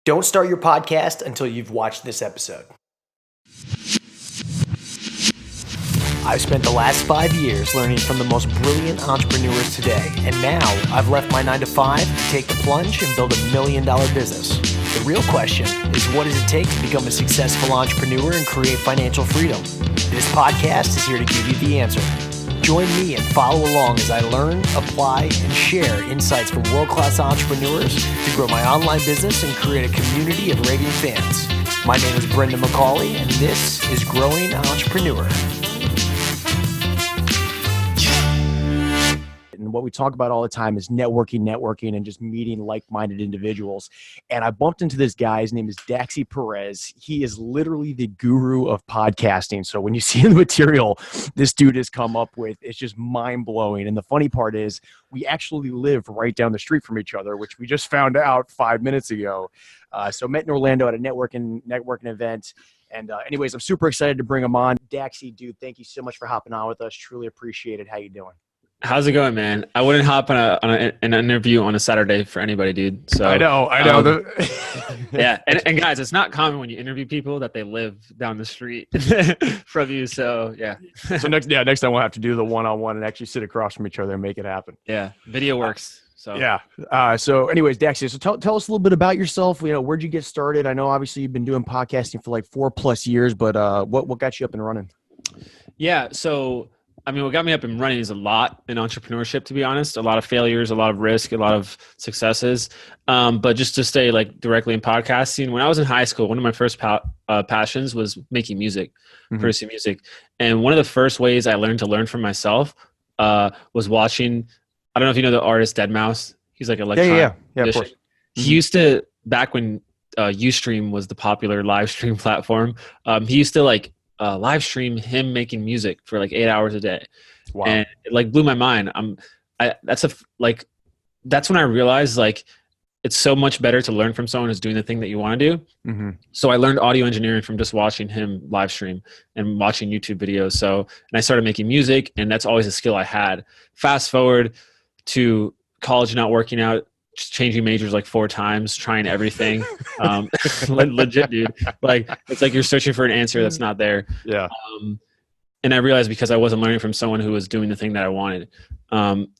Don't start your podcast until you've watched this episode. I've spent the last 5 years learning from the most brilliant entrepreneurs today, and now I've left my 9-to-5 to take the plunge and build $1 million business. The real question is, what does it take to become a successful entrepreneur and create financial freedom? This podcast is here to give you the answer. Join me and follow along as I learn, apply, and share insights from world-class entrepreneurs to grow my online business and create a community of raving fans. My name is Brendan McCauley, and this is Growing Entrepreneur. And what we talk about all the time is networking, and just meeting like-minded individuals. And I bumped into this guy. His name is Daxy Perez. He is literally the guru of podcasting. So when you see the material this dude has come up with, it's just mind-blowing. And the funny part is we actually live right down the street from each other, which we just found out 5 minutes ago. So met in Orlando at a networking event. And anyways, I'm super excited to bring him on. Daxy, dude, thank you so much for hopping on with us. Truly appreciate it. How you doing? How's it going, man? I wouldn't hop on an interview on a Saturday for anybody, dude. So I know. Yeah, and guys, it's not common when you interview people that they live down the street from you. So yeah. So next time we'll have to do the one-on-one and actually sit across from each other and make it happen. Yeah, video works. So yeah. So anyways, Daxy, so tell us a little bit about yourself. You know, where'd you get started? I know obviously you've been doing podcasting for like 4+ years, but what got you up and running? Yeah. So I mean, what got me up and running is a lot in entrepreneurship, to be honest. A lot of failures, a lot of risk, a lot of successes. But just to stay like directly in podcasting, when I was in high school, one of my first passions was making music, producing music. And one of the first ways I learned to learn from myself was watching. I don't know if you know the artist Deadmau5. He's like electronic. Yeah, of course. He used to, back when Ustream was the popular live stream platform, he used to live stream him making music for like 8 hours a day. Wow. And it like blew my mind. That's when I realized like it's so much better to learn from someone who's doing the thing that you want to do. So I learned audio engineering from just watching him live stream and watching YouTube videos. And I started making music, and that's always a skill I had. Fast forward to college, not working out, just changing majors like 4 times, trying everything. Legit, dude. Like, it's like you're searching for an answer that's not there. Yeah. And I realized because I wasn't learning from someone who was doing the thing that I wanted.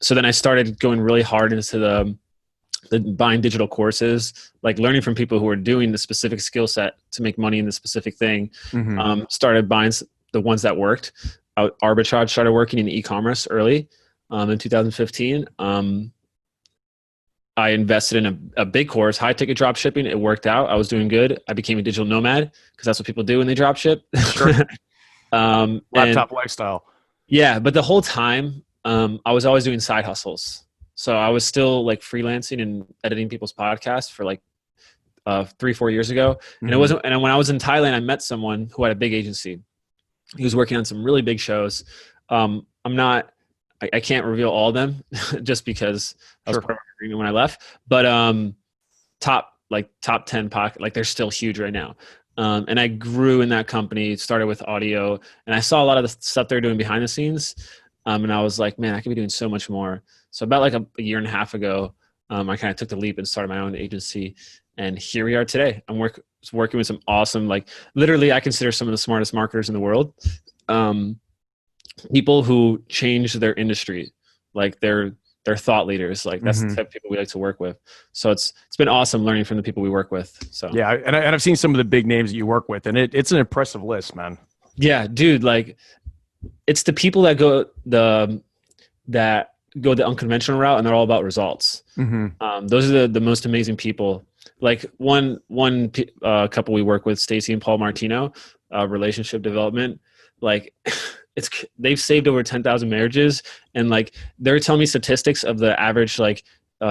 So then I started going really hard into the buying digital courses, like learning from people who are doing the specific skill set to make money in the specific thing. Started buying the ones that worked. Arbitrage started working in ecommerce early in 2015. I invested in a big course, high ticket drop shipping. It worked out. I was doing good. I became a digital nomad because that's what people do when they drop ship. Sure. Laptop lifestyle. Yeah. But the whole time, I was always doing side hustles. So I was still like freelancing and editing people's podcasts for like 3-4 years ago. And it wasn't, and when I was in Thailand, I met someone who had a big agency. He was working on some really big shows. I can't reveal all of them just because I was part of my agreement when I left, but top 10 pocket, like they're still huge right now. And I grew in that company, started with audio, and I saw a lot of the stuff they're doing behind the scenes. And I was like, man, I could be doing so much more. So about like a year and a half ago, I kind of took the leap and started my own agency, and here we are today. I'm working with some awesome, like literally I consider some of the smartest marketers in the world. People who change their industry, like they're thought leaders. Like that's the type of people we like to work with. So it's been awesome learning from the people we work with. So yeah, and I've seen some of the big names that you work with, and it's an impressive list, man. Yeah, dude. Like it's the people that go the unconventional route, and they're all about results. Those are the most amazing people. Like one couple we work with, Stacy and Paul Martino, relationship development. Like they've saved over 10,000 marriages, and like they're telling me statistics of the average like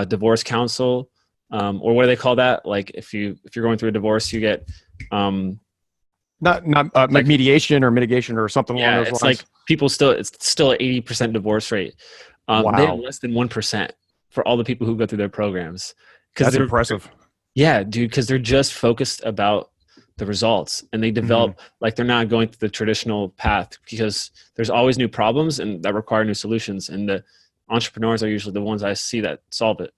divorce counsel, or what do they call that? Like if you're going through a divorce, you get not like mediation or mitigation or something along those lines. Like it's still an 80% divorce rate. Wow. They have less than 1% for all the people who go through their programs. That's impressive. Yeah, dude, because they're just focused about the results, and they develop like they're not going through the traditional path because there's always new problems and that require new solutions. And the entrepreneurs are usually the ones I see that solve it.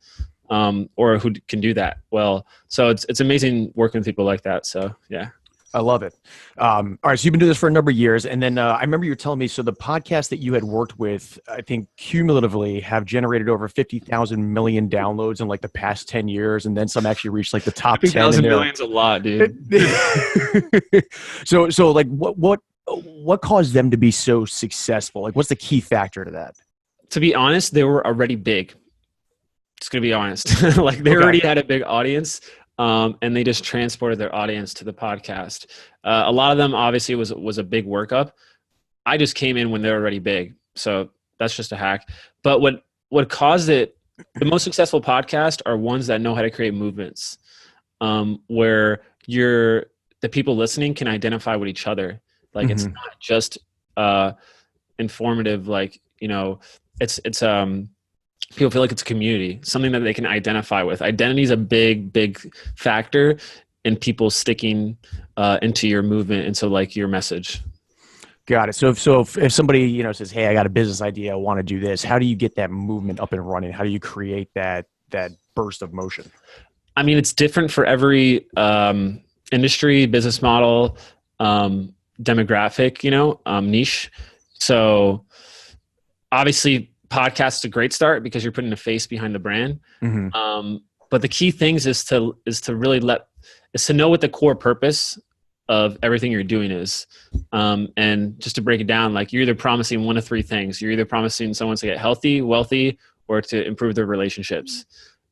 or who can do that well. So it's amazing working with people like that. So yeah. I love it. All right. So you've been doing this for a number of years. And then I remember you were telling me, so the podcast that you had worked with, I think cumulatively have generated over 50,000 million downloads in like the past 10 years. And then some actually reached like the top 10. 50,000 million's a lot, dude. So like what caused them to be so successful? Like what's the key factor to that? To be honest, they were already big. Just going to be honest. Like they already had a big audience. And they just transported their audience to the podcast. A lot of them obviously was a big workup. I just came in when they're already big. So that's just a hack. But what caused it, the most successful podcasts are ones that know how to create movements, where the people listening can identify with each other. Like it's not just informative, like, it's people feel like it's a community, something that they can identify with. Identity is a big factor in people sticking into your movement, into like your message. Got it. So if somebody, says, hey, I got a business idea, I want to do this, how do you get that movement up and running? How do you create that burst of motion? I mean, it's different for every industry, business model, demographic, niche. So obviously, podcast is a great start because you're putting a face behind the brand. But the key things is to really to know what the core purpose of everything you're doing is. And just to break it down, like you're either promising one of three things. You're either promising someone to get healthy, wealthy, or to improve their relationships.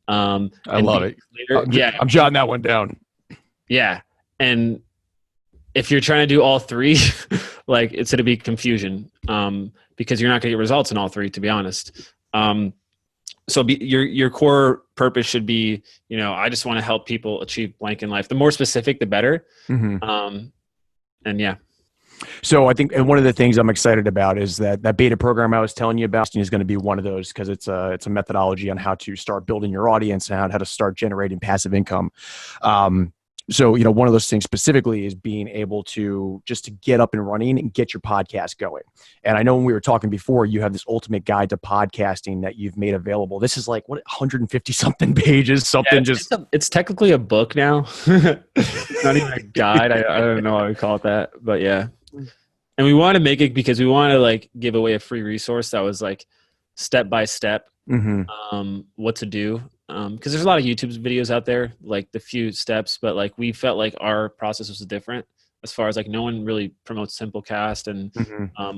I love it. I'm jotting that one down. Yeah. And if you're trying to do all three, like it's going to be confusion, because you're not going to get results in all three, to be honest. So your core purpose should be, I just want to help people achieve blank in life. The more specific, the better. And yeah. So I think, and one of the things I'm excited about is that beta program I was telling you about is going to be one of those, because it's a methodology on how to start building your audience and how to start generating passive income. So, one of those things specifically is being able to get up and running and get your podcast going. And I know when we were talking before, you have this ultimate guide to podcasting that you've made available. This is like 150 something pages, something. It's technically a book now. Not even a guide. I don't know why we call it that, but yeah. And we want to make it because we want to like give away a free resource that was like step by step, what to do. Because there's a lot of YouTube videos out there, like the few steps, but like we felt like our process was different as far as like no one really promotes Simplecast and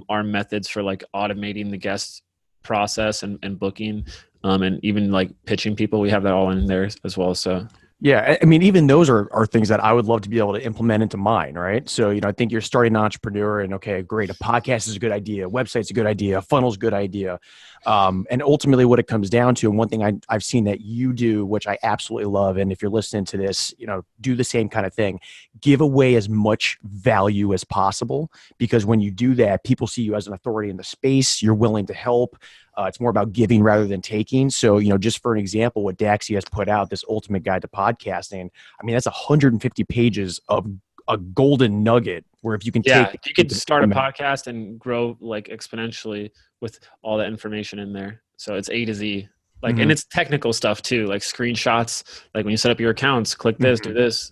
our methods for like automating the guest process and booking, and even like pitching people. We have that all in there as well. So yeah, I mean, even those are things that I would love to be able to implement into mine, right? So, I think you're starting an entrepreneur and okay, great. A podcast is a good idea. A website's a good idea. A funnel's a good idea. And ultimately what it comes down to, and one thing I've seen that you do, which I absolutely love, and if you're listening to this, do the same kind of thing. Give away as much value as possible, because when you do that, people see you as an authority in the space. You're willing to help. It's more about giving rather than taking. So, just for an example, what Daxy has put out, this ultimate guide to podcasting, I mean, that's 150 pages of a golden nugget where if you can you could start a podcast and grow like exponentially with all that information in there. So it's A to Z, like, and it's technical stuff too, like screenshots, like when you set up your accounts, click this, do this.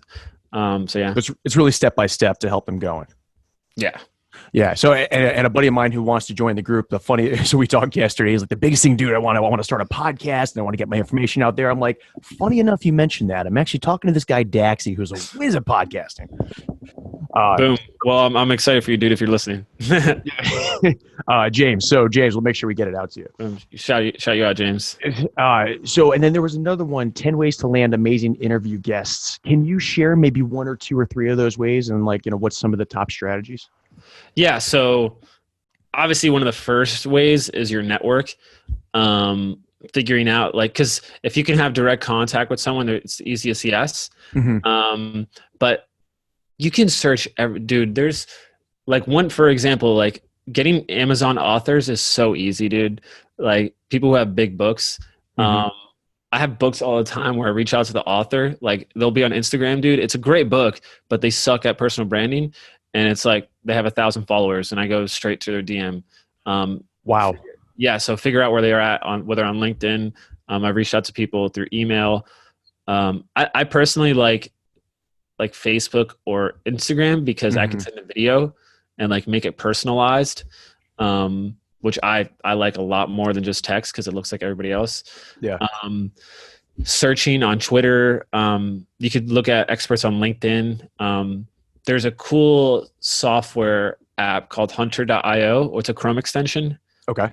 So yeah, it's really step by step to help them going. Yeah. Yeah. So, and a buddy of mine who wants to join the group, so we talked yesterday, he's like, the biggest thing, dude, I want to start a podcast and I want to get my information out there. I'm like, funny enough, you mentioned that. I'm actually talking to this guy, Daxy, who's a whiz at podcasting. Boom. Well, I'm excited for you, dude, if you're listening. James. So James, we'll make sure we get it out to you. Boom. Shout you out, James. So, and then there was another one, 10 ways to land amazing interview guests. Can you share maybe one or two or three of those ways and like, what's some of the top strategies? Yeah. So obviously one of the first ways is your network, figuring out like, cause if you can have direct contact with someone, it's the easiest yes. But you can search dude, there's like one, for example, like getting Amazon authors is so easy, dude. Like people who have big books, I have books all the time where I reach out to the author, like they'll be on Instagram, dude. It's a great book, but they suck at personal branding. And it's like they have 1,000 followers and I go straight to their DM. Wow. Yeah. So figure out where they are at, whether on LinkedIn, I've reached out to people through email. I personally like Facebook or Instagram because I can send a video and like make it personalized, which I like a lot more than just text because it looks like everybody else. Yeah. Searching on Twitter, you could look at experts on LinkedIn. There's a cool software app called hunter.io, or it's a Chrome extension. Okay.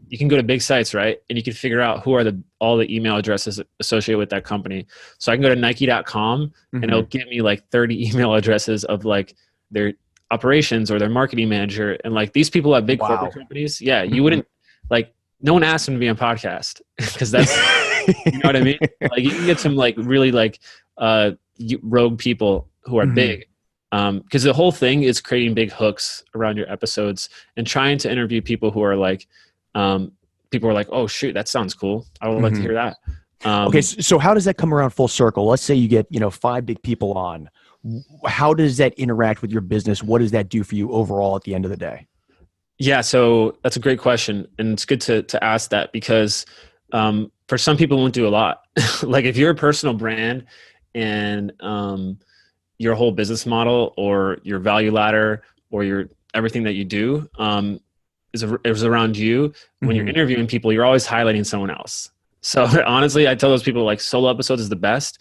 You can go to big sites, right? And you can figure out who are all the email addresses associated with that company. So I can go to Nike.com and it'll give me like 30 email addresses of like their operations or their marketing manager. And like these people at big corporate companies, yeah, you wouldn't like, no one asked them to be on podcast because that's, you know what I mean? Like you can get some like really like rogue people who are big. Because the whole thing is creating big hooks around your episodes and trying to interview people who are like, people are like, oh shoot, that sounds cool. I would like to hear that. Okay. So how does that come around full circle? Let's say you get, 5 big people on. How does that interact with your business? What does that do for you overall at the end of the day? Yeah. So that's a great question. And it's good to ask that because, for some people it won't do a lot. Like if you're a personal brand and, your whole business model or your value ladder or your everything that you do is around you. When you're interviewing people, you're always highlighting someone else. So honestly, I tell those people like solo episodes is the best.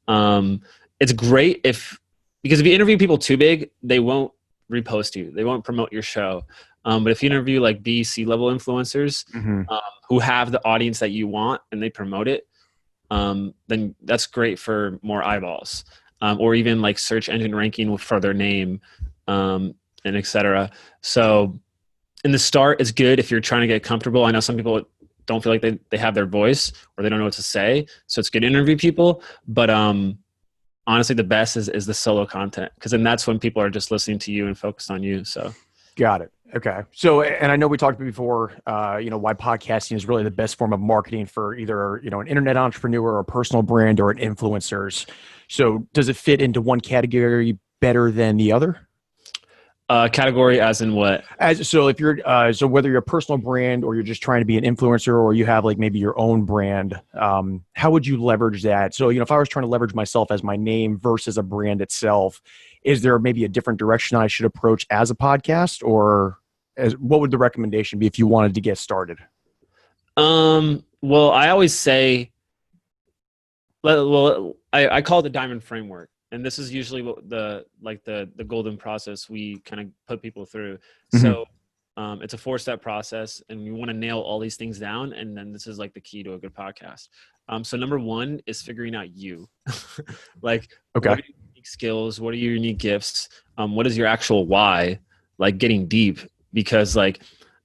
It's great because if you interview people too big, they won't repost you. They won't promote your show. But if you interview like B, C level influencers who have the audience that you want and they promote it, then that's great for more eyeballs. Or even like search engine ranking for their name, and et cetera. So in the start, it's good if you're trying to get comfortable. I know some people don't feel like they have their voice or they don't know what to say. So it's good to interview people. But honestly, the best is the solo content because then that's when people are just listening to you and focused on you. So got it. Okay. So, and I know we talked before, why podcasting is really the best form of marketing for either, an internet entrepreneur or a personal brand or an influencers. So does it fit into one category better than the other? Category as in what? So if you're, so whether you're a personal brand or you're just trying to be an influencer or you have like maybe your own brand, how would you leverage that? So, if I was trying to leverage myself as my name versus a brand itself, is there maybe a different direction I should approach as a podcast or what would the recommendation be if you wanted to get started? Well, I always say, I call it the diamond framework. And this is usually what the golden process we kind of put people through. So it's a 4-step process and you want to nail all these things down. And then this is like the key to a good podcast. So number 1 is figuring out you. Like, okay, what are your unique skills? What are your unique gifts? What is your actual why? Like getting deep because like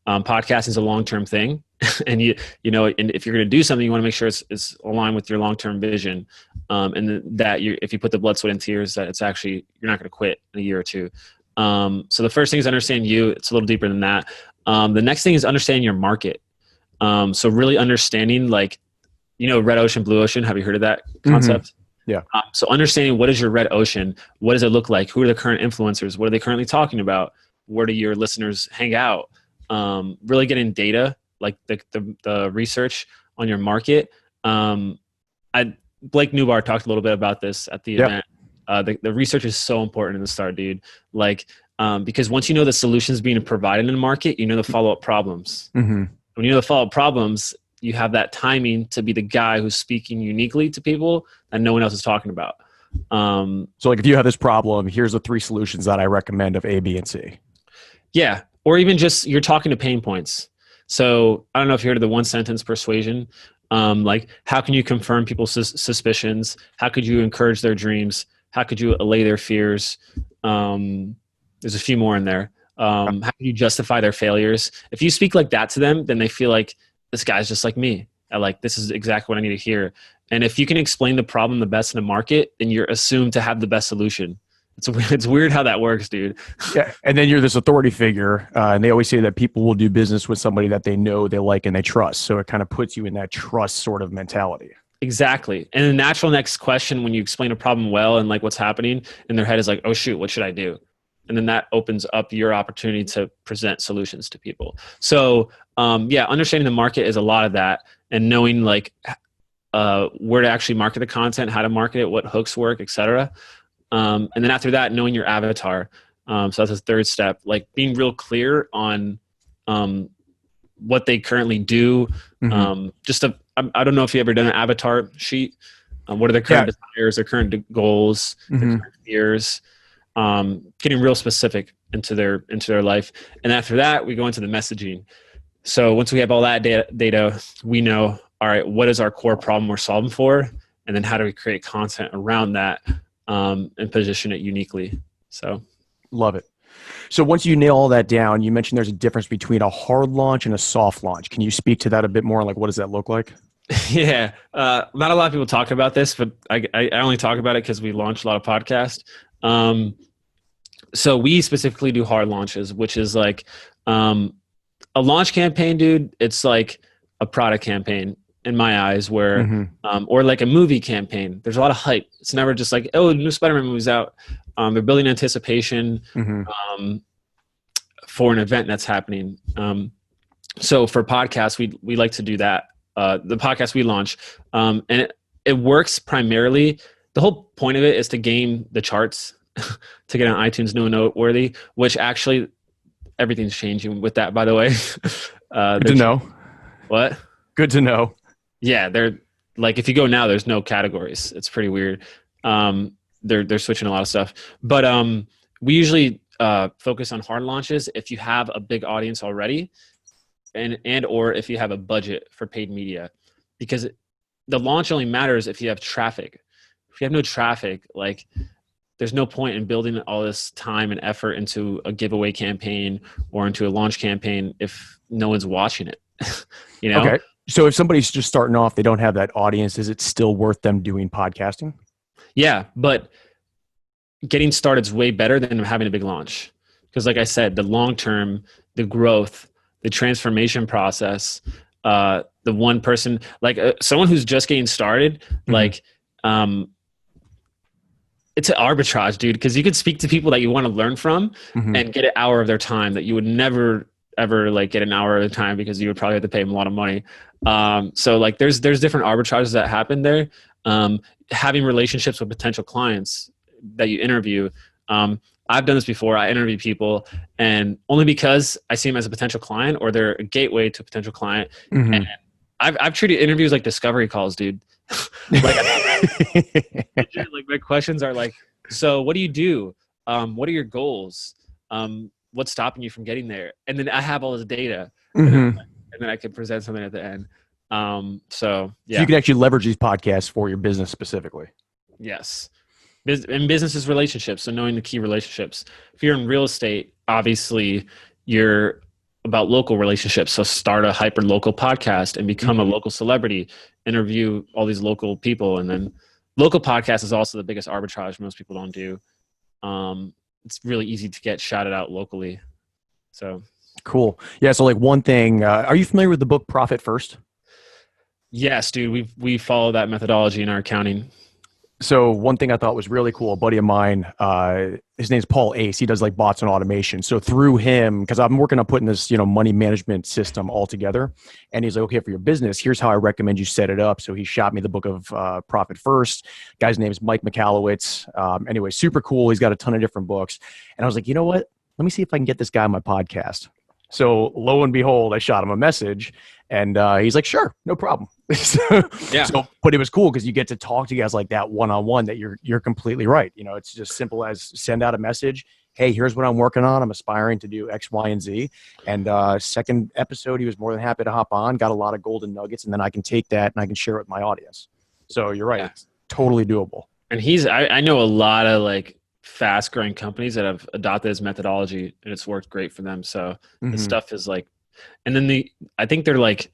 podcasting is a long-term thing. And and if you're going to do something, you want to make sure it's aligned with your long-term vision. And that if you put the blood, sweat, and tears, that it's actually, you're not going to quit in a year or two. So the first thing is understand you. It's a little deeper than that. The next thing is understanding your market. So really understanding like, red ocean, blue ocean. Have you heard of that concept? Yeah. So understanding what is your red ocean? What does it look like? Who are the current influencers? What are they currently talking about? Where do your listeners hang out? Really getting data, like the research on your market. Blake Newbar talked a little bit about this at the event. The research is so important in the start, dude. Like, because once you know the solutions being provided in the market, the follow-up problems. When you know the follow-up problems, you have that timing to be the guy who's speaking uniquely to people that no one else is talking about. So like if you have this problem, here's the 3 solutions that I recommend of A, B, and C. Yeah. Or even just you're talking to pain points. So I don't know if you heard of the 1-sentence persuasion. Like how can you confirm people's suspicions? How could you encourage their dreams? How could you allay their fears? There's a few more in there. How can you justify their failures? If you speak like that to them, then they feel like this guy's just like me. This is exactly what I need to hear. And if you can explain the problem the best in the market, then you're assumed to have the best solution. It's weird how that works, dude. Yeah, and then you're this authority figure, and they always say that people will do business with somebody that they know, they like, and they trust. So it kind of puts you in that trust sort of mentality. Exactly. And the natural next question when you explain a problem well and like what's happening in their head is like, oh shoot, what should I do? And then that opens up your opportunity to present solutions to people. So understanding the market is a lot of that, and knowing like where to actually market the content, how to market it, what hooks work, etc. And then after that, knowing your avatar. So that's the third step, like being real clear on what they currently do. I don't know if you ever done an avatar sheet. What are their current desires, their current goals, their current fears? Getting real specific into their life. And after that, we go into the messaging. So once we have all that data, we know, all right, what is our core problem we're solving for? And then how do we create content around that and position it uniquely? So love it. So once you nail all that down, you mentioned there's a difference between a hard launch and a soft launch. Can you speak to that a bit more? Like, what does that look like? Yeah. Not a lot of people talk about this, but I only talk about it because we launch a lot of podcasts. So we specifically do hard launches, which is like a launch campaign, dude. It's like a product campaign in my eyes, where or like a movie campaign. There's a lot of hype. It's never just like, oh, the new Spider-Man movie's out. They're building anticipation for an event that's happening. So for podcasts, we like to do that. The podcast we launch, and it works primarily. The whole point of it is to game the charts, to get on iTunes new and noteworthy, which actually everything's changing with that, by the way. Good to know. What? Good to know. Yeah, they're like, if you go now, there's no categories. It's pretty weird. They're switching a lot of stuff, but we usually focus on hard launches if you have a big audience already, and or if you have a budget for paid media, because the launch only matters if you have traffic. If you have no traffic, like, there's no point in building all this time and effort into a giveaway campaign or into a launch campaign if no one's watching it. You know? Okay. So if somebody's just starting off, they don't have that audience, is it still worth them doing podcasting? Yeah, but getting started is way better than having a big launch. Because like I said, the long-term, the growth, the transformation process, the one person, like someone who's just getting started, like, it's an arbitrage, dude, because you could speak to people that you want to learn from and get an hour of their time that you would never, ever like get an hour at a time, because you would probably have to pay them a lot of money. So like there's different arbitrages that happen there. Having relationships with potential clients that you interview. I've done this before. I interview people, and only because I see them as a potential client or they're a gateway to a potential client. And I've treated interviews like discovery calls, dude. Like my questions are like, so what do you do? What are your goals? What's stopping you from getting there? And then I have all this data, and then I can present something at the end. So yeah, so you can actually leverage these podcasts for your business specifically. Yes. And business is relationships. So knowing the key relationships. If you're in real estate, obviously you're about local relationships. So start a hyper local podcast and become a local celebrity, interview all these local people. And then local podcast is also the biggest arbitrage most people don't do. It's really easy to get shouted out locally. So cool. Yeah. So like one thing, are you familiar with the book Profit First? Yes, dude. We follow that methodology in our accounting. So one thing I thought was really cool, a buddy of mine, his name's Paul Ace. He does like bots and automation. So through him, because I'm working on putting this, money management system all together. And he's like, okay, for your business, here's how I recommend you set it up. So he shot me the book of Profit First. Guy's name is Mike Michalowicz. Anyway, super cool. He's got a ton of different books. And I was like, you know what? Let me see if I can get this guy on my podcast. So lo and behold, I shot him a message, and he's like, sure, no problem. But it was cool because you get to talk to guys like that one-on-one, that you're completely right. It's just simple as send out a message. Hey, here's what I'm working on. I'm aspiring to do X, Y, and Z. And second episode, he was more than happy to hop on, got a lot of golden nuggets, and then I can take that and I can share it with my audience. So you're right. Yeah. It's totally doable. And I know a lot of like fast growing companies that have adopted his methodology, and it's worked great for them. So the stuff is like, and then I think they're like,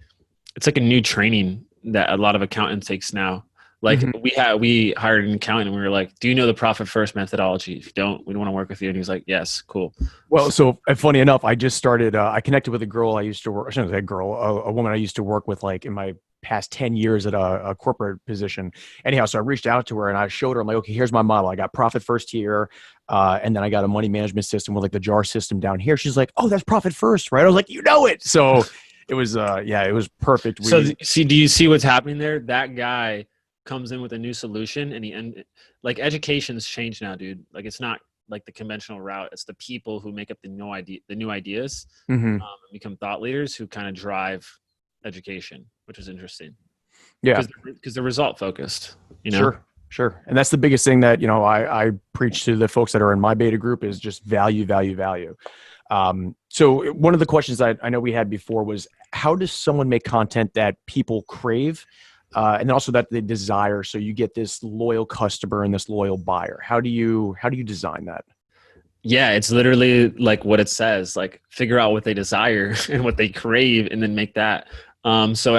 it's like a new training that a lot of accountants takes now. Like we hired an accountant, and we were like, do you know the Profit First methodology? If you don't, we don't want to work with you. And he's like, yes, cool. Well, so funny enough, I just started, I connected with a girl I used to work, I shouldn't say girl, a woman I used to work with like in my past 10 years at a corporate position. Anyhow, so I reached out to her and I showed her, I'm like, okay, here's my model. I got Profit First here. And then I got a money management system with like the jar system down here. She's like, oh, that's Profit First, right? I was like, you know it. So It was, it was perfect. So do you see what's happening there? That guy comes in with a new solution, and like education's changed now, dude. Like it's not like the conventional route. It's the people who make up the new ideas, and become thought leaders who kind of drive education, which is interesting. Yeah, because they're result focused. You know? Sure. And that's the biggest thing that, I preach to the folks that are in my beta group is just value. So one of the questions I know we had before was, how does someone make content that people crave, and also that they desire? So you get this loyal customer and this loyal buyer. How do you design that? Yeah, it's literally like what it says, like figure out what they desire and what they crave and then make that. So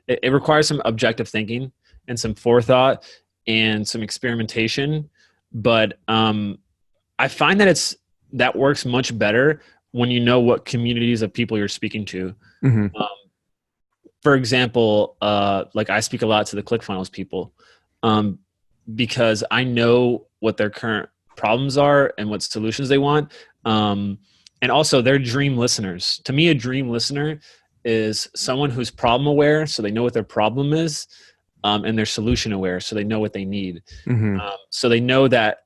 it requires some objective thinking and some forethought and some experimentation. But I find that works much better when you know what communities of people you're speaking to. For example, like I speak a lot to the ClickFunnels people, because I know what their current problems are and what solutions they want. And also they're dream listeners. To me, a dream listener is someone who's problem aware, so they know what their problem is, and they're solution aware, so they know what they need. So they know that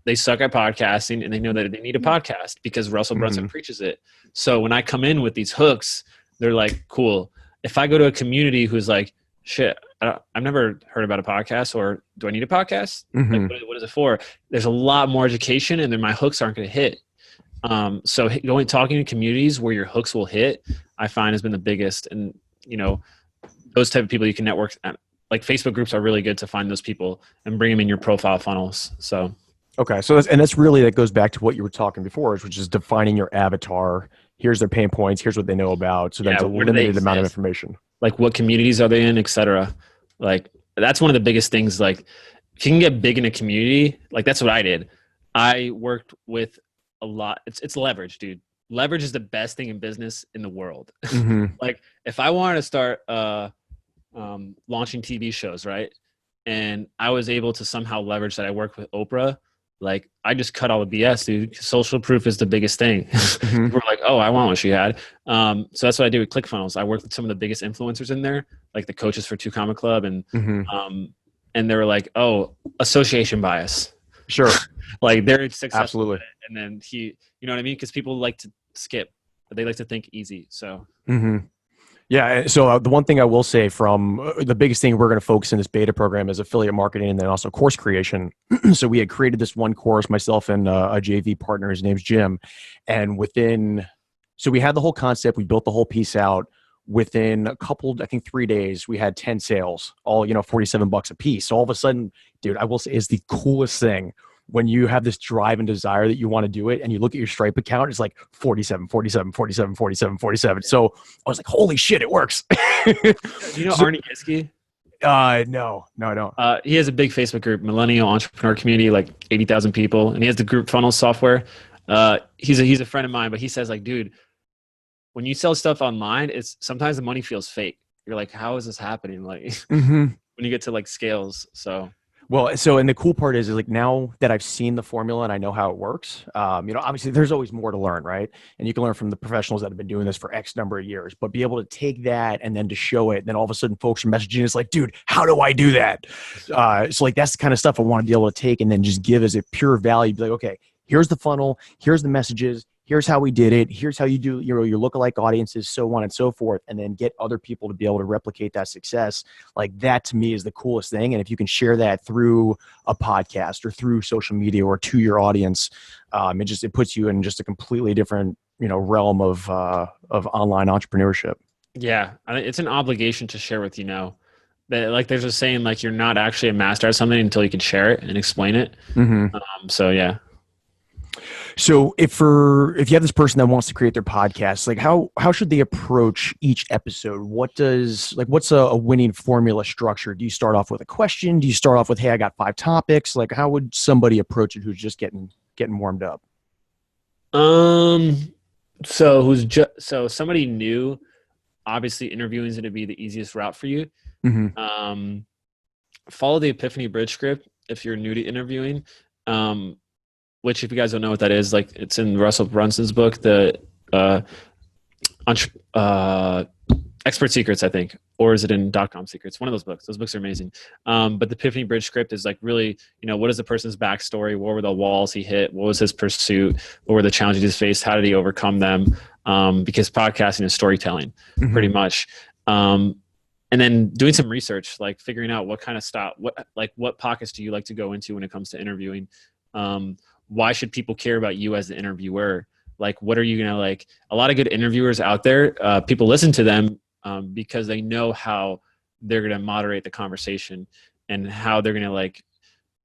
they suck at podcasting, and they know that they need a podcast because Russell Brunson preaches it. So when I come in with these hooks, they're like, cool. If I go to a community who's like, shit, I've never heard about a podcast, or do I need a podcast? Like, what is it for? There's a lot more education, and then my hooks aren't going to hit. So talking to communities where your hooks will hit, I find has been the biggest. And, those type of people you can network at. Like Facebook groups are really good to find those people and bring them in your profile funnels. So. Okay. So that goes back to what you were talking before, which is defining your avatar. Here's their pain points. Here's what they know about. So that's a limited amount of information. Like what communities are they in, et cetera. Like that's one of the biggest things. Like if you can get big in a community, like that's what I did. I worked with a lot. It's leverage, dude. Leverage is the best thing in business in the world. Like if I wanted to start launching TV shows, right? And I was able to somehow leverage that I worked with Oprah. Like I just cut all the BS, dude. Social proof is the biggest thing. We're like, oh, I want what she had. So that's what I do with ClickFunnels. I work with some of the biggest influencers in there, like the coaches for Two Comma Club, and they were like, oh, association bias. Sure. Like they're successful. Absolutely. And then you know what I mean? Because people like to skip, but they like to think easy. So. Yeah. So the one thing I will say from the biggest thing we're going to focus in this beta program is affiliate marketing, and then also course creation. So we had created this one course, myself and a JV partner, his name's Jim. And so we had the whole concept, we built the whole piece out. Within a couple, I think 3 days, we had 10 sales, all, $47 a piece. So all of a sudden, dude, I will say is the coolest thing when you have this drive and desire that you want to do it, and you look at your Stripe account, it's like 47. So I was like, holy shit, it works. Do you know Arnie Giske? No, I don't. He has a big Facebook group, millennial entrepreneur community, like 80,000 people. And he has the group funnel software. He's a friend of mine, but he says like, dude, when you sell stuff online, sometimes the money feels fake. You're like, how is this happening? Like when you get to like scales. And the cool part is like now that I've seen the formula and I know how it works, obviously there's always more to learn, right? And you can learn from the professionals that have been doing this for X number of years, but be able to take that and then to show it, and then all of a sudden folks are messaging us like, dude, how do I do that? So like that's the kind of stuff I want to be able to take and then just give as a pure value. Be like, okay, here's the funnel, here's the messages, here's how we did it, here's how you do your lookalike audiences, so on and so forth, and then get other people to be able to replicate that success. Like that to me is the coolest thing. And if you can share that through a podcast or through social media or to your audience, it puts you in just a completely different realm of online entrepreneurship. Yeah, it's an obligation to share with that. Like there's a saying like you're not actually a master at something until you can share it and explain it. So yeah. So if you have this person that wants to create their podcast, like how should they approach each episode? What's a winning formula structure? Do you start off with a question? Do you start off with, hey, I got 5 topics? Like how would somebody approach it who's just getting warmed up? So somebody new, obviously interviewing is going to be the easiest route for you. Follow the Epiphany Bridge script if you're new to interviewing. Which if you guys don't know what that is, like it's in Russell Brunson's book, the Expert Secrets, I think, or is it in .com Secrets? One of those books. Those books are amazing. But the Epiphany Bridge script is like really, what is the person's backstory? What were the walls he hit? What was his pursuit? What were the challenges he faced? How did he overcome them? Because podcasting is storytelling, pretty much. And then doing some research, like figuring out what kind of what pockets do you like to go into when it comes to interviewing? Why should people care about you as the interviewer? Like, what are you going to like? A lot of good interviewers out there, people listen to them because they know how they're going to moderate the conversation and how they're going to like,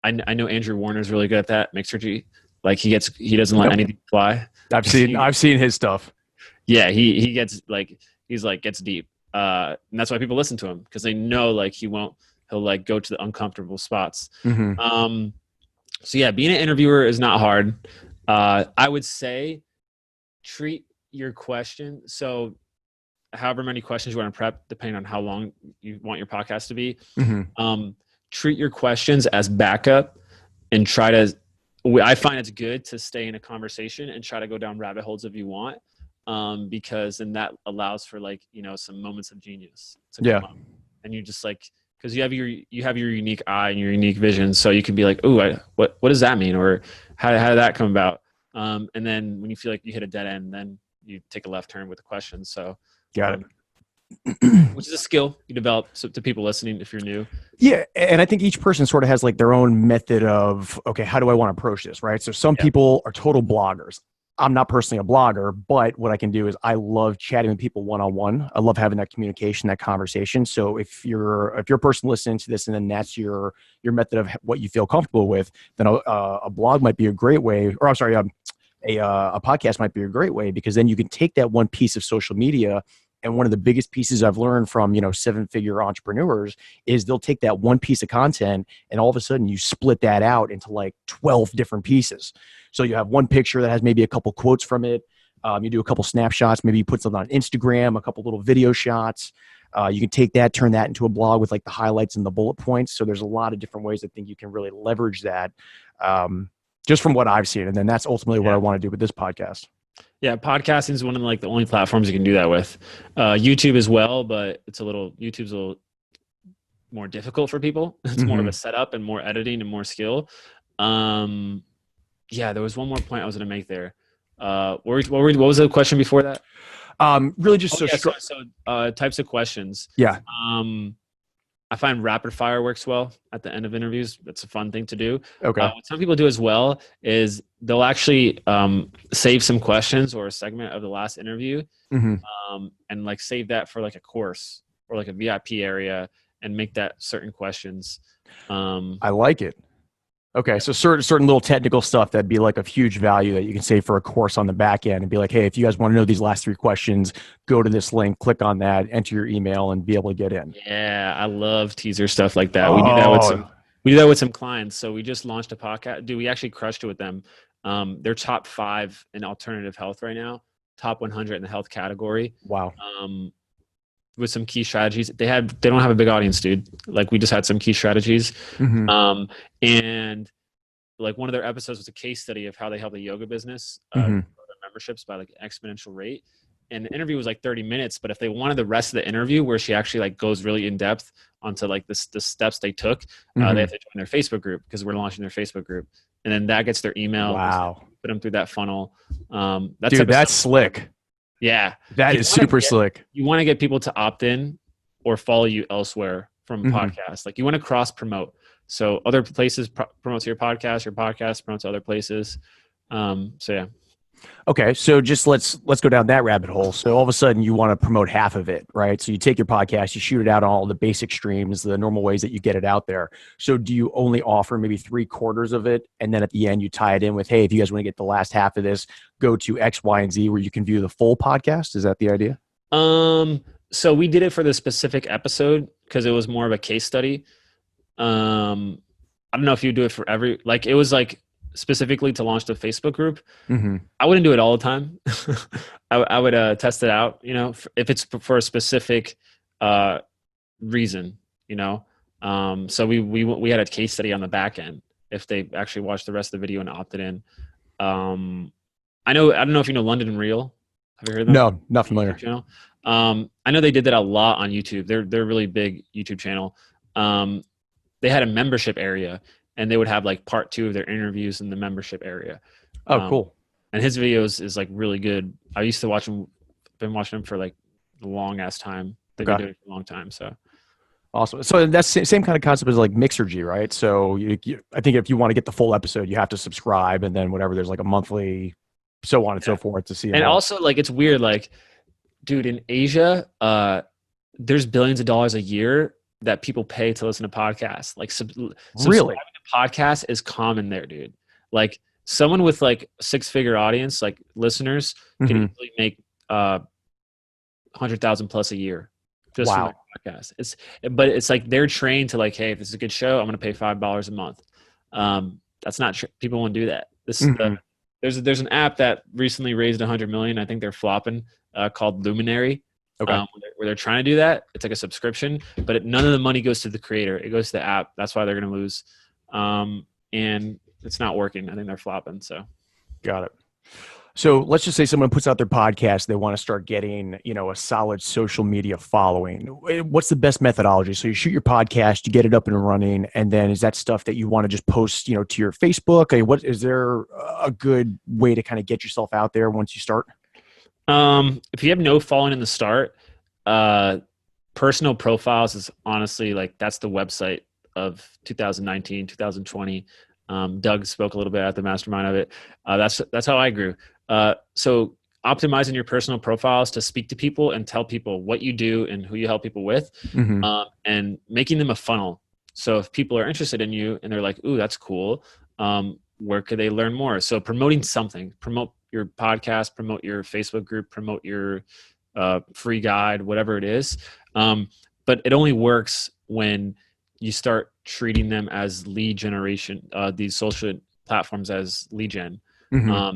I know Andrew Warner's really good at that. Mixergy. Like he doesn't let anything fly. I've seen his stuff. Yeah. He gets like, gets deep. And that's why people listen to him, because they know like he'll like go to the uncomfortable spots. So yeah, being an interviewer is not hard. I would say treat your question. So however many questions you want to prep, depending on how long you want your podcast to be, treat your questions as backup and I find it's good to stay in a conversation and try to go down rabbit holes if you want. Because then that allows for like, some moments of genius to come up. And you just like, because you have your unique eye and your unique vision. So you can be like, "Ooh, what does that mean?" Or how did that come about? And then when you feel like you hit a dead end, then you take a left turn with the question. So got it. Which is a skill you develop to people listening if you're new. Yeah. And I think each person sort of has like their own method of, okay, how do I want to approach this? Right. So some people are total bloggers. I'm not personally a blogger, but what I can do is I love chatting with people one-on-one. I love having that communication, that conversation. So if you're a person listening to this and then that's your method of what you feel comfortable with, then a blog might be a great way, or I'm sorry, a podcast might be a great way, because then you can take that one piece of social media. And one of the biggest pieces I've learned from, 7-figure entrepreneurs is they'll take that one piece of content and all of a sudden you split that out into like 12 different pieces. So you have one picture that has maybe a couple quotes from it. You do a couple snapshots, maybe you put something on Instagram, a couple little video shots. You can take that, turn that into a blog with like the highlights and the bullet points. So there's a lot of different ways I think you can really leverage that, just from what I've seen. And then that's ultimately what I want to do with this podcast. Yeah, podcasting is one of the only platforms you can do that with. YouTube as well, but YouTube's a little more difficult for people. It's more of a setup and more editing and more skill. Yeah, there was one more point I was going to make there. What was the question before that? Really just types of questions. Yeah. I find rapid fire works well at the end of interviews. It's a fun thing to do. Okay. What some people do as well is they'll actually save some questions or a segment of the last interview and like save that for like a course or like a VIP area and make that certain questions. I like it. Okay, so certain little technical stuff that'd be like of huge value that you can save for a course on the back end and be like, hey, if you guys want to know these last 3 questions, go to this link, click on that, enter your email, and be able to get in. Yeah, I love teaser stuff like that. We do that with some clients. So we just launched a podcast. Dude, we actually crushed it with them. They're top 5 in alternative health right now, top 100 in the health category. Wow. With some key strategies. They don't have a big audience, dude. Like we just had some key strategies. And like one of their episodes was a case study of how they help the yoga business grow their memberships by like an exponential rate. And the interview was like 30 minutes, but if they wanted the rest of the interview where she actually like goes really in depth onto like the steps they took, they have to join their Facebook group because we're launching their Facebook group. And then that gets their email. Wow. Put them through that funnel. That's slick. Yeah. That is super slick. You want to get people to opt in or follow you elsewhere from podcasts. Like you want to cross promote. So other places promote to your podcast promotes to other places. So yeah. Okay. So just let's go down that rabbit hole. So all of a sudden you want to promote half of it, right? So you take your podcast, you shoot it out on all the basic streams, the normal ways that you get it out there. So do you only offer maybe 3/4 of it? And then at the end you tie it in with, hey, if you guys want to get the last half of this, go to X, Y, and Z where you can view the full podcast. Is that the idea? So we did it for the specific episode because it was more of a case study. I don't know if you do it for it was like specifically to launch the Facebook group. I wouldn't do it all the time. I would test it out, if it's for a specific reason, so we had a case study on the back end if they actually watched the rest of the video and opted in. I don't know if you know London Real. Have you heard of them? No, not familiar. YouTube channel. I know they did that a lot on YouTube. They're a really big YouTube channel. They had a membership area, and they would have like part 2 of their interviews in the membership area. Oh, cool. And his videos is like really good. I used to watch him. Been watching him for like a long ass time. They've been doing it for a long time. So awesome. So that's same kind of concept as like Mixergy, right? So I think if you want to get the full episode, you have to subscribe, and then whatever, there's like a monthly, so on and so forth to see it. And all. also, like, it's weird. Like, dude, in Asia, there's billions of dollars a year that people pay to listen to podcasts. Like, really, to podcast is common there, dude. Like, someone with like 6-figure audience, like listeners, can easily make 100,000 plus a year just from my podcast. But it's like they're trained to like, hey, if this is a good show, I'm going to pay $5 a month. That's not true. People won't do that. This there's an app that recently raised 100 million. I think they're flopping, called Luminary. Where they're trying to do that. It's like a subscription, but none of the money goes to the creator. It goes to the app. That's why they're going to lose. And it's not working. I think they're flopping. So got it. So let's just say someone puts out their podcast. They want to start getting, a solid social media following. What's the best methodology? So you shoot your podcast, you get it up and running. And then is that stuff that you want to just post, to your Facebook? What is there a good way to kind of get yourself out there once you start? If you have no following in the start, personal profiles is honestly like, that's the website of 2019, 2020. Doug spoke a little bit at the mastermind of it. That's how I grew. So optimizing your personal profiles to speak to people and tell people what you do and who you help people with, and making them a funnel. So if people are interested in you and they're like, ooh, that's cool. Where could they learn more? So promoting something, promote your podcast, promote your Facebook group, promote your free guide, whatever it is. But it only works when you start treating them as lead generation, these social platforms as lead gen.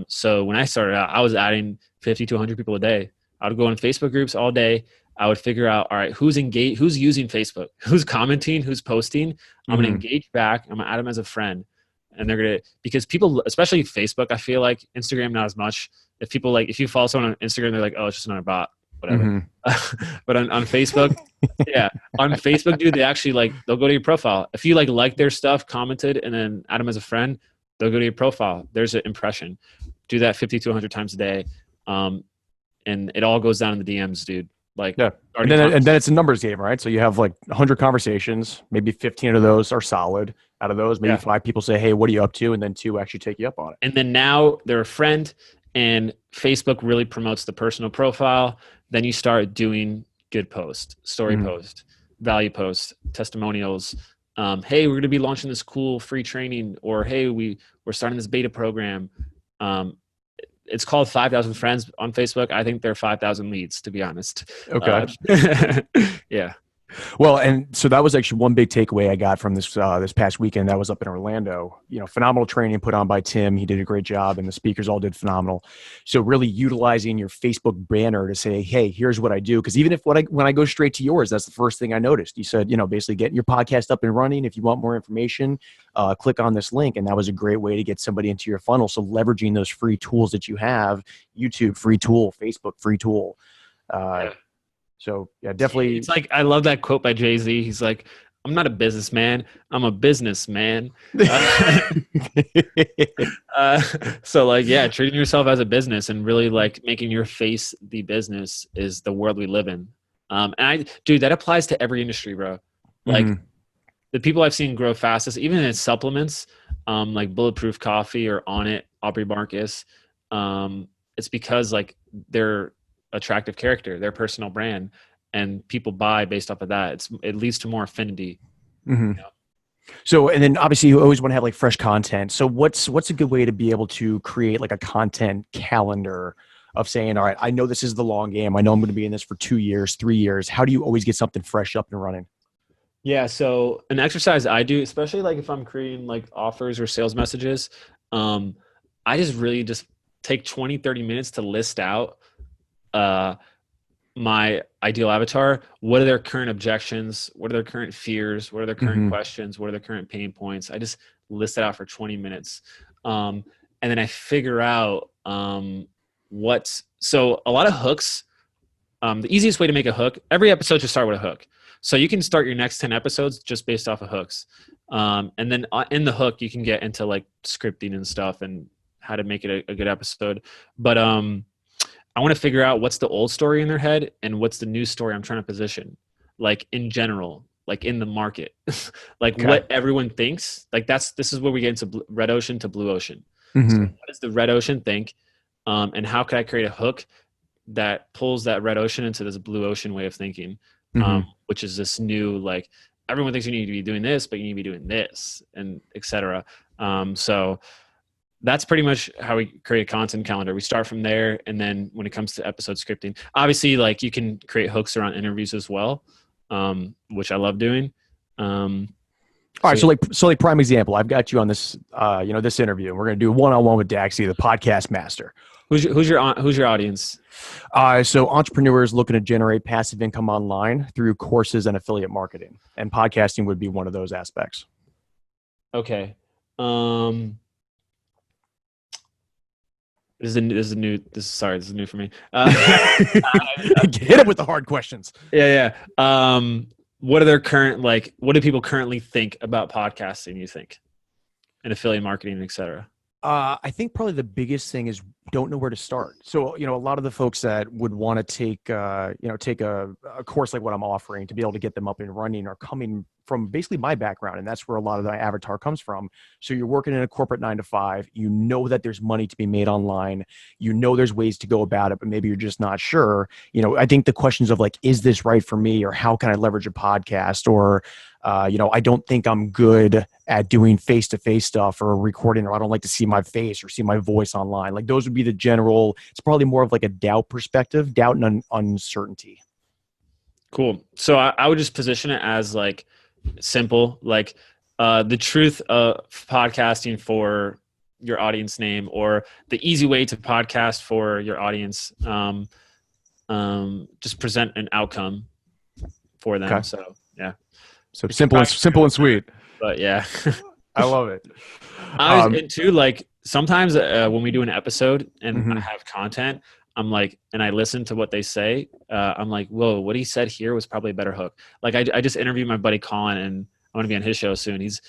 So when I started out, I was adding 50 to 100 people a day. I would go in Facebook groups all day. I would figure out, all right, who's engaged, who's using Facebook, who's commenting, who's posting. I'm going to engage back. I'm going to add them as a friend. And they're going to, because people, especially Facebook, I feel like Instagram, not as much. If you follow someone on Instagram, they're like, oh, it's just another bot, whatever. But on Facebook, on Facebook, dude, they actually they'll go to your profile. If you like their stuff, commented, and then add them as a friend, they'll go to your profile. There's an impression. Do that 50 to 100 times a day. And it all goes down in the DMs, dude. And then it's a numbers game, right? So you have 100 conversations, maybe 15 of those are solid. Out of those, maybe 5 people say, hey, what are you up to? And then 2 actually take you up on it. And then now they're a friend, and Facebook really promotes the personal profile. Then you start doing good posts, story post, value posts, testimonials. Hey, we're going to be launching this cool free training, or hey, we're starting this beta program. It's called 5,000 friends on Facebook. I think they're 5,000 leads, to be honest. Okay. Yeah. Well, and so that was actually one big takeaway I got from this past weekend. That was up in Orlando. Phenomenal training put on by Tim. He did a great job, and the speakers all did phenomenal. So really utilizing your Facebook banner to say, hey, here's what I do. Because even if when I go straight to yours, that's the first thing I noticed. You said, basically getting your podcast up and running. If you want more information, click on this link. And that was a great way to get somebody into your funnel. So leveraging those free tools that you have, YouTube, free tool, Facebook, free tool. So yeah, definitely. It's I love that quote by Jay-Z. He's like, I'm not a businessman. I'm a businessman. So treating yourself as a business and really making your face the business is the world we live in. And that applies to every industry, bro. The people I've seen grow fastest, even in supplements, like Bulletproof Coffee or On It, Aubrey Marcus, it's because they're attractive character, their personal brand, and people buy based off of that. It leads to more affinity. So, and then obviously you always want to have fresh content. So what's a good way to be able to create a content calendar of saying, all right, I know this is the long game. I know I'm going to be in this for 2 years, 3 years. How do you always get something fresh up and running? Yeah. So an exercise I do, especially if I'm creating offers or sales messages, I just take 20, 30 minutes to list out my ideal avatar. What are their current objections? What are their current fears? What are their current questions? What are their current pain points? I just list it out for 20 minutes. And then I figure out what So a lot of hooks, the easiest way to make a hook, every episode should start with a hook. So you can start your next 10 episodes just based off of hooks. And then in the hook, you can get into like scripting and stuff and how to make it a good episode. But I want to figure out what's the old story in their head and what's the new story I'm trying to position, like in general, like in the market, like what everyone thinks. Like this is where we get into red ocean to blue ocean. So what does the red ocean think? And how could I create a hook that pulls that red ocean into this blue ocean way of thinking, which is this new, like, everyone thinks you need to be doing this, but you need to be doing this, and etc. So that's pretty much how we create a content calendar. We start from there, and then when it comes to episode scripting, obviously, like, you can create hooks around interviews as well, which I love doing. All right, so like prime example, I've got you on this, this interview, and we're going to do a one-on-one with Daxy, the podcast master. Who's your audience? So entrepreneurs looking to generate passive income online through courses and affiliate marketing, and podcasting would be one of those aspects. Okay. This is new for me. Hit it with the hard questions. Yeah. What do people currently think about podcasting, you think, and affiliate marketing, et cetera? I think probably the biggest thing is don't know where to start. So, a lot of the folks that would want to take a course like what I'm offering to be able to get them up and running are coming from basically my background. And that's where a lot of the avatar comes from. So you're working in a corporate 9-to-5, that there's money to be made online, there's ways to go about it, but maybe you're just not sure. I think the questions of like, is this right for me? Or how can I leverage a podcast? Or, I don't think I'm good at doing face-to-face stuff or recording, or I don't like to see my face or see my voice online. Like those would be the general, it's probably more of like a doubt perspective, doubt and uncertainty. Cool. So I would just position it as like simple, like the truth of podcasting for your audience name, or the easy way to podcast for your audience. Just present an outcome for them. Okay. So yeah. So simple and sweet. But yeah. I love it. And too, like sometimes when we do an episode and I have content, I'm like, and I listen to what they say, I'm like, whoa, what he said here was probably a better hook. Like I just interviewed my buddy Colin, and I want to be on his show soon. He's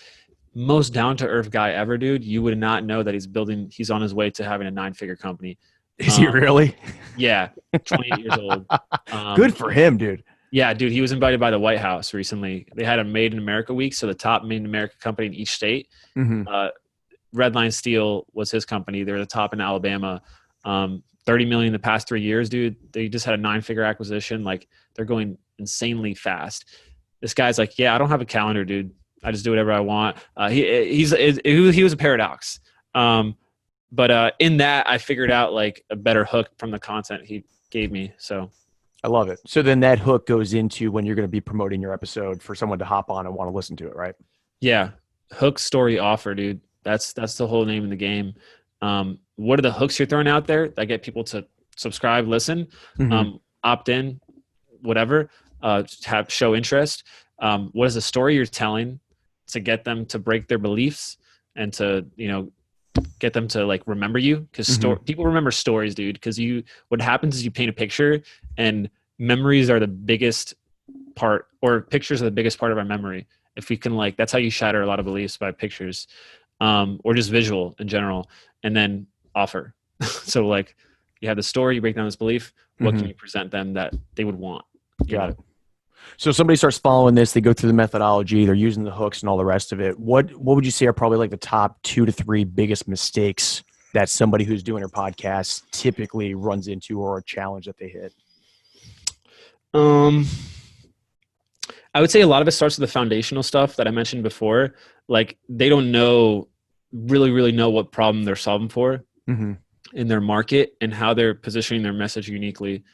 most down to earth guy ever, dude. You would not know that he's on his way to having a 9-figure company. Is he really? Yeah. 28 years old. Good for him, dude. Yeah, dude, he was invited by the White House recently. They had a Made in America week, so the top Made in America company in each state. Redline Steel was his company. They're the top in Alabama. 30 million in the past 3 years, dude. They just had a 9-figure acquisition. Like, they're going insanely fast. This guy's like, yeah, I don't have a calendar, dude. I just do whatever I want. He was a paradox. But in that, I figured out like a better hook from the content he gave me. So I love it. So then that hook goes into when you're going to be promoting your episode for someone to hop on and want to listen to it, right? Yeah. Hook, story, offer, dude. That's the whole name of the game. What are the hooks you're throwing out there that get people to subscribe, listen, opt in, whatever, show interest? What is the story you're telling to get them to break their beliefs and to, get them to like remember you? Because people remember stories, dude. Because what happens is you paint a picture, and memories are the biggest part, or pictures are the biggest part of our memory. If we can, like, that's how you shatter a lot of beliefs, by pictures, or just visual in general, and then offer. So like, you have the story, you break down this belief. What can you present them that they would want? Got it. So somebody starts following this, they go through the methodology, they're using the hooks and all the rest of it. What would you say are probably like the top 2 to 3 biggest mistakes that somebody who's doing their podcast typically runs into, or a challenge that they hit? I would say a lot of it starts with the foundational stuff that I mentioned before. Like, they don't really know what problem they're solving for in their market and how they're positioning their message uniquely.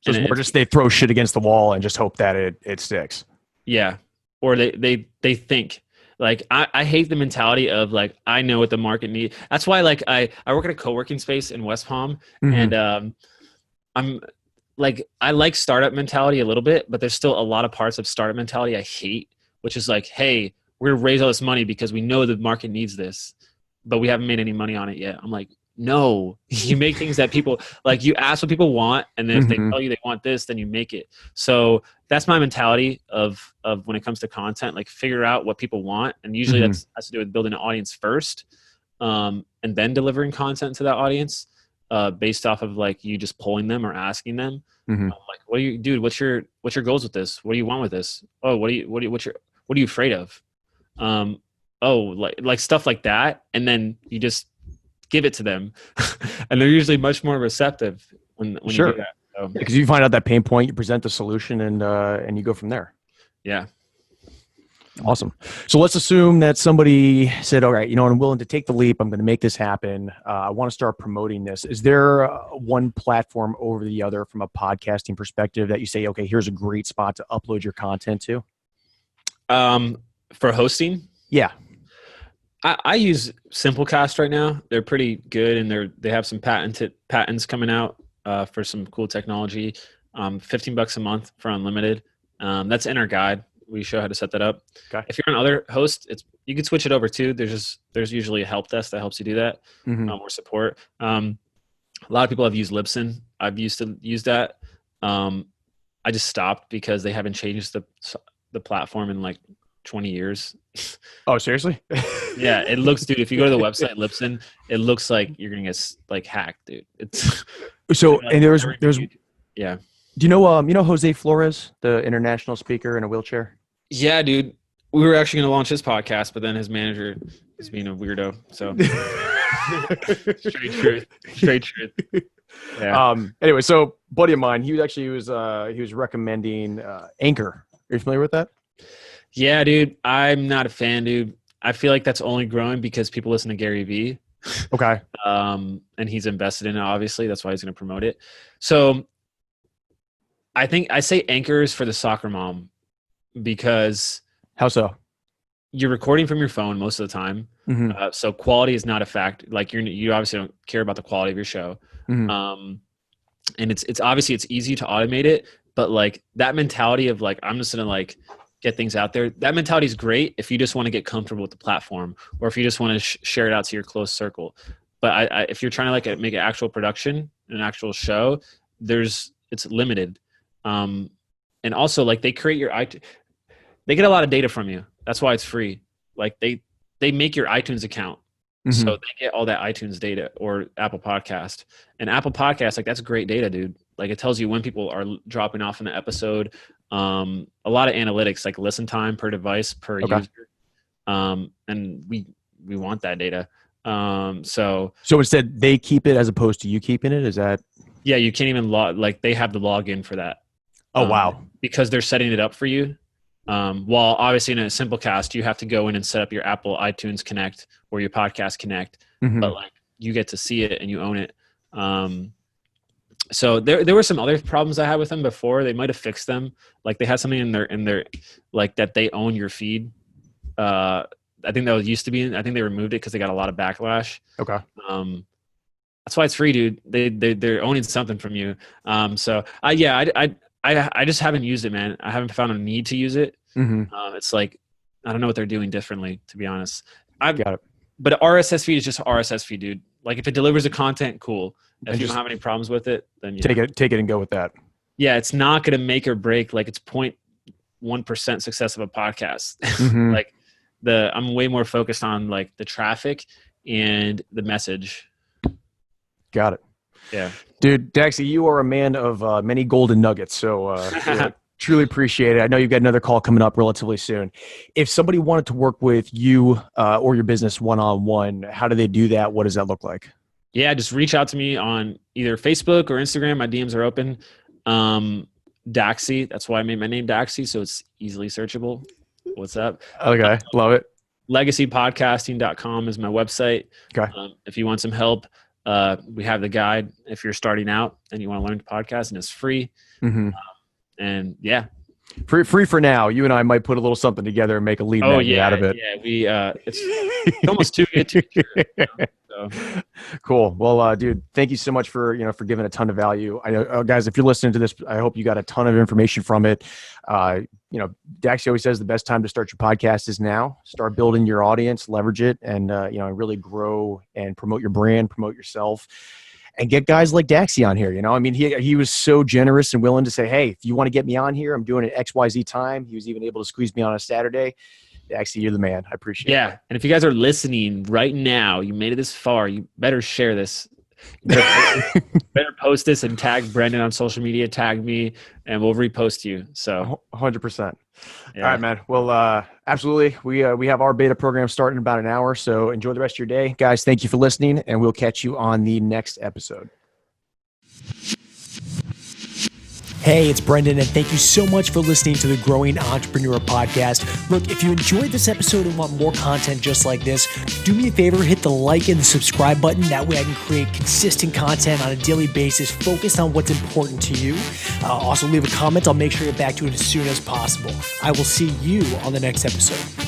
So it's more just they throw shit against the wall and just hope that it sticks. Yeah. Or they think. Like, I hate the mentality of like, I know what the market needs. That's why, like, I work at a co-working space in West Palm, and I'm like, I like startup mentality a little bit, but there's still a lot of parts of startup mentality I hate, which is like, hey, we're going to raise all this money because we know the market needs this, but we haven't made any money on it yet. I'm like, No, you make things that people like. You ask what people want, and then if they Mhm. tell you they want this, then you make it. So that's my mentality of when it comes to content. Like, figure out what people want, and usually Mhm. that's has to do with building an audience first, and then delivering content to that audience based off of like you just polling them or asking them. Mhm. Like, what do you, dude? What's your goals with this? What do you want with this? Oh, what are you afraid of? Oh, like stuff like that, and then you just give it to them, and they're usually much more receptive when Sure. you do that. So, Because you find out that pain point, you present the solution, and you go from there. yeah. Awesome. So let's assume that somebody said, all right, I'm willing to take the leap. I'm going to make this happen. I want to start promoting this. Is there one platform over the other from a podcasting perspective that you say, okay, here's a great spot to upload your content to? For hosting, Yeah. I use Simplecast right now. They're pretty good, and they have some patents coming out for some cool technology. $15 a month for unlimited. That's in our guide. We show how to set that up. Okay. If you're on other hosts, you can switch it over too. There's usually a help desk that helps you do that, Mhm. or support. A lot of people have used Libsyn. I've used to use that. I just stopped because they haven't changed the platform in like 20 years. Oh, seriously? Yeah, it looks, dude. If you go to the website Libsyn, it looks like you're gonna get like hacked, dude. It's So, like, and there's, yeah. do you know Jose Flores, the international speaker in a wheelchair? Yeah, dude. We were actually going to launch his podcast, but then his manager is being a weirdo. So straight truth. Yeah. Anyway, so buddy of mine, he was recommending Anchor. Are you familiar with that? Yeah, dude. I'm not a fan, dude. I feel like that's only growing because people listen to Gary Vee. Okay. And he's invested in it, obviously. That's why he's going to promote it. So I say Anchor is for the soccer mom because How so? you're recording from your phone most of the time. Mm-hmm. So quality is not a fact. Like you obviously don't care about the quality of your show. Mm-hmm. And it's obviously it's easy to automate it, but like that mentality of like, I'm just going to like get things out there. That mentality is great if you just want to get comfortable with the platform, or if you just want to share it out to your close circle. But if you're trying to like make an actual production, an actual show, it's limited. And also like they create they get a lot of data from you. That's why it's free. Like they make your iTunes account. Mm-hmm. So they get all that iTunes data, or Apple Podcast. And Apple Podcast, like that's great data, dude. Like it tells you when people are dropping off in the episode. A lot of analytics, like listen time per device per user. And we want that data. So instead they keep it as opposed to you keeping it. Is that? Yeah, you can't even like they have the login for that. Oh, wow. Because they're setting it up for you. While obviously in a Simplecast, you have to go in and set up your Apple iTunes Connect or your Podcast Connect, Mm-hmm. but like you get to see it and you own it. So there were some other problems I had with them before. They might have fixed them. Like they had something in their like that they own your feed. I think that used to be. I think they removed it because they got a lot of backlash. Okay. That's why it's free, dude. They're owning something from you. So I just haven't used it, man. I haven't found a need to use it. Mm-hmm. It's like, I don't know what they're doing differently, to be honest. Got it. But RSS feed is just RSS feed, dude. Like if it delivers the content, cool. If you don't have any problems with it, then yeah. Take it and go with that. Yeah, it's not going to make or break. Like it's 0.1% success of a podcast. Mm-hmm. Like I'm way more focused on like the traffic and the message. Got it. Yeah. Dude, Daxy, you are a man of many golden nuggets. So truly appreciate it. I know you've got another call coming up relatively soon. If somebody wanted to work with you or your business one-on-one, how do they do that? What does that look like? Yeah, just reach out to me on either Facebook or Instagram. My DMs are open. Daxy, that's why I made my name Daxy, so it's easily searchable. What's up? Okay, love it. Legacypodcasting.com is my website. Okay. If you want some help, we have the guide if you're starting out and you want to learn to podcast, and it's free. Mm-hmm. And yeah. Free for now. You and I might put a little something together and make a lead magnet out of it. Yeah, it's almost too good to be true. You know? So. Cool. Well, dude, thank you so much for giving a ton of value. I know, guys, if you're listening to this, I hope you got a ton of information from it. Daxy always says the best time to start your podcast is now. Start building your audience, leverage it, and really grow and promote your brand, promote yourself, and get guys like Daxy on here. I mean, he was so generous and willing to say, hey, if you want to get me on here, I'm doing it XYZ time. He was even able to squeeze me on a Saturday. Daxy, you're the man. I appreciate it. Yeah. And if you guys are listening right now, you made it this far, you better share this. You better post this and tag Brendan on social media, tag me, and we'll repost you. So 100%. Yeah. All right, man. Well, absolutely. We have our beta program starting in about an hour. So enjoy the rest of your day. Guys, thank you for listening, and we'll catch you on the next episode. Hey, it's Brendan, and thank you so much for listening to the Growing Entrepreneur Podcast. Look, if you enjoyed this episode and want more content just like this, do me a favor, hit the like and the subscribe button. That way I can create consistent content on a daily basis focused on what's important to you. Also, leave a comment. I'll make sure to get back to it as soon as possible. I will see you on the next episode.